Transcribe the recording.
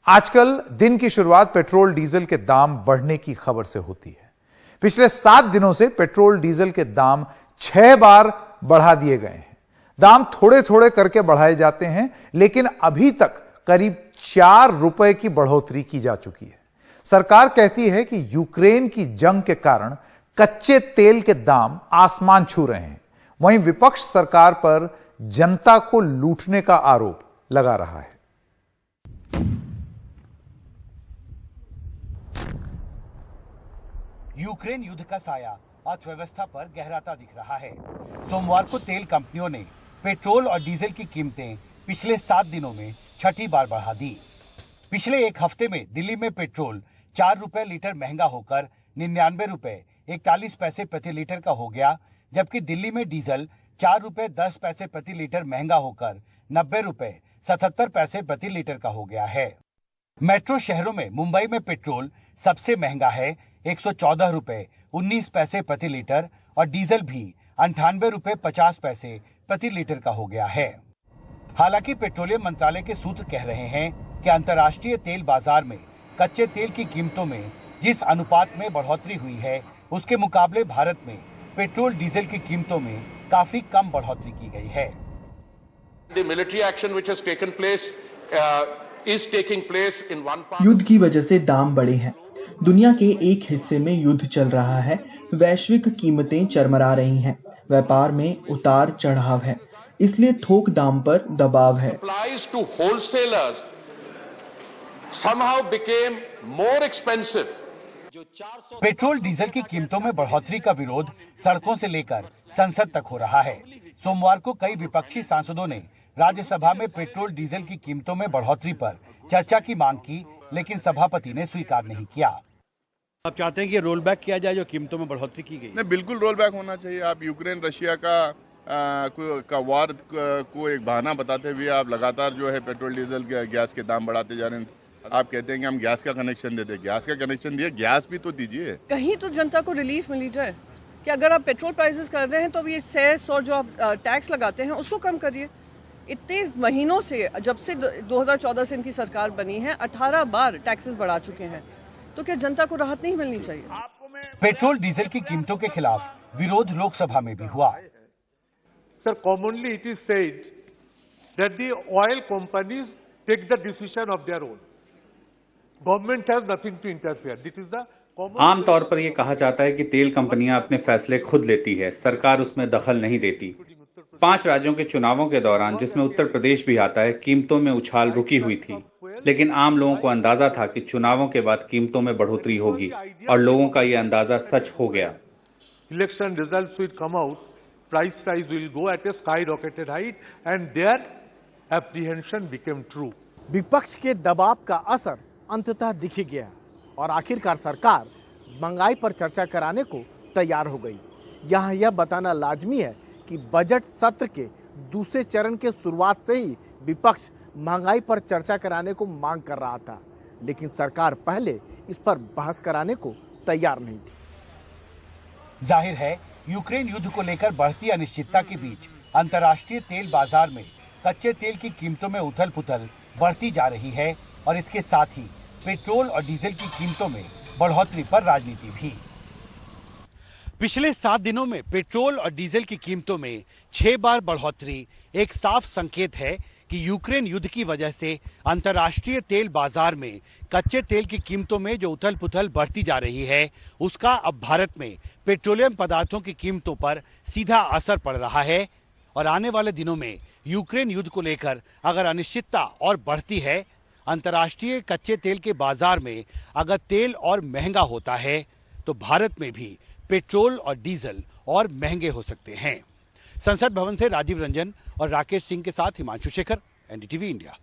आजकल दिन की शुरुआत पेट्रोल डीजल के दाम बढ़ने की खबर से होती है। पिछले 7 दिनों से पेट्रोल डीजल के दाम 6 बार बढ़ा दिए गए हैं। दाम थोड़े थोड़े करके बढ़ाए जाते हैं, लेकिन अभी तक करीब 4 रुपए की बढ़ोतरी की जा चुकी है। सरकार कहती है कि यूक्रेन की जंग के कारण कच्चे तेल के दाम आसमान छू रहे हैं। वहीं विपक्ष सरकार पर जनता को लूटने का आरोप लगा रहा है। यूक्रेन युद्ध का साया अर्थव्यवस्था पर गहराता दिख रहा है। सोमवार को तेल कंपनियों ने पेट्रोल और डीजल की कीमतें पिछले 7 दिनों में छठी बार बढ़ा दी। पिछले एक हफ्ते में दिल्ली में पेट्रोल 4 रुपए लीटर महंगा होकर 99 रुपए 41 पैसे प्रति लीटर का हो गया, जबकि दिल्ली में डीजल 4 रुपए 10 पैसे प्रति लीटर महंगा होकर 90 रुपए 77 पैसे प्रति लीटर का हो गया है। मेट्रो शहरों में मुंबई में पेट्रोल सबसे महंगा है, 114 रुपए 19 पैसे प्रति लीटर, और डीजल भी 98 रुपए 50 पैसे प्रति लीटर का हो गया है। हालांकि पेट्रोलियम मंत्रालय के सूत्र कह रहे हैं कि अंतर्राष्ट्रीय तेल बाजार में कच्चे तेल की कीमतों में जिस अनुपात में बढ़ोतरी हुई है, उसके मुकाबले भारत में पेट्रोल डीजल की कीमतों में काफी कम बढ़ोतरी की गई है। The military action which has taken place is taking place in one part. युद्ध की वजह से दाम बढ़े हैं। दुनिया के एक हिस्से में युद्ध चल रहा है, वैश्विक कीमतें चरमरा रही हैं, व्यापार में उतार चढ़ाव है, इसलिए थोक दाम पर दबाव है। Supplies to wholesalers somehow became more expensive. Petrol diesel की कीमतों में बढ़ोतरी का विरोध सड़कों से लेकर संसद तक हो रहा है। सोमवार को कई विपक्षी सांसदों ने राज्यसभा में पेट्रोल डीजल की कीमतों में बढ़ोतरी पर चर्चा की मांग की, लेकिन सभापति ने स्वीकार नहीं किया। आप चाहते हैं कि रोल बैक किया जाए जो कीमतों में बढ़ोतरी की गई? नहीं, बिल्कुल रोल बैक होना चाहिए। आप यूक्रेन रशिया का वार को एक बहाना बताते हुए आप लगातार जो है पेट्रोल डीजल गैस के दाम बढ़ाते जा रहे हैं। आप कहते हैं कि हम गैस का कनेक्शन देते, गैस का कनेक्शन दिए, गैस भी तो दीजिए। कहीं तो जनता को रिलीफ मिली जाए कि अगर आप पेट्रोल प्राइसेस कर रहे हैं तो ये सेस और जो आप टैक्स लगाते हैं उसको कम करिए। इतने महीनों से, जब से 2014 से इनकी सरकार बनी है, 18 बार टैक्सेस बढ़ा चुके हैं, तो क्या जनता को राहत नहीं मिलनी चाहिए? पेट्रोल डीजल की कीमतों के खिलाफ विरोध लोकसभा में भी हुआ। Sir, commonly it is said that the oil companies take the decision of their own. Government has nothing to interfere. This is the आम तौर पर यह कहा जाता है कि तेल कंपनियां अपने फैसले खुद लेती है, सरकार उसमें दखल नहीं देती। 5 राज्यों के चुनावों के दौरान, जिसमें उत्तर प्रदेश भी आता है, कीमतों में उछाल रुकी हुई थी, लेकिन आम लोगों को अंदाजा था कि चुनावों के बाद कीमतों में बढ़ोतरी होगी, और लोगों का यह अंदाजा सच हो गया। Election results will come out, price will go at a skyrocketed height, and their apprehension became true. विपक्ष के दबाव का असर अंततः दिख ही गया और आखिरकार सरकार महंगाई पर चर्चा कराने को तैयार हो गई। यहाँ यह बताना लाजमी है कि बजट सत्र के दूसरे चरण के शुरुआत से ही विपक्ष महंगाई पर चर्चा कराने को मांग कर रहा था, लेकिन सरकार पहले इस पर बहस कराने को तैयार नहीं थी। जाहिर है, यूक्रेन युद्ध को लेकर बढ़ती अनिश्चितता के बीच अंतर्राष्ट्रीय तेल बाजार में कच्चे तेल की कीमतों में उथल पुथल बढ़ती जा रही है, और इसके साथ ही पेट्रोल और डीजल की कीमतों में बढ़ोतरी पर राजनीति भी। पिछले 7 दिनों में पेट्रोल और डीजल की कीमतों में 6 बार बढ़ोतरी एक साफ संकेत है कि यूक्रेन युद्ध की वजह से अंतर्राष्ट्रीय तेल बाजार में कच्चे तेल की कीमतों में जो उथल पुथल बढ़ती जा रही है, उसका अब भारत में पेट्रोलियम पदार्थों की कीमतों पर सीधा असर पड़ रहा है। और आने वाले दिनों में यूक्रेन युद्ध को लेकर अगर अनिश्चितता और बढ़ती है, अंतर्राष्ट्रीय कच्चे तेल के बाजार में अगर तेल और महंगा होता है, तो भारत में भी पेट्रोल और डीजल और महंगे हो सकते हैं। संसद भवन से राजीव रंजन और राकेश सिंह के साथ हिमांशु शेखर, एनडीटीवी इंडिया।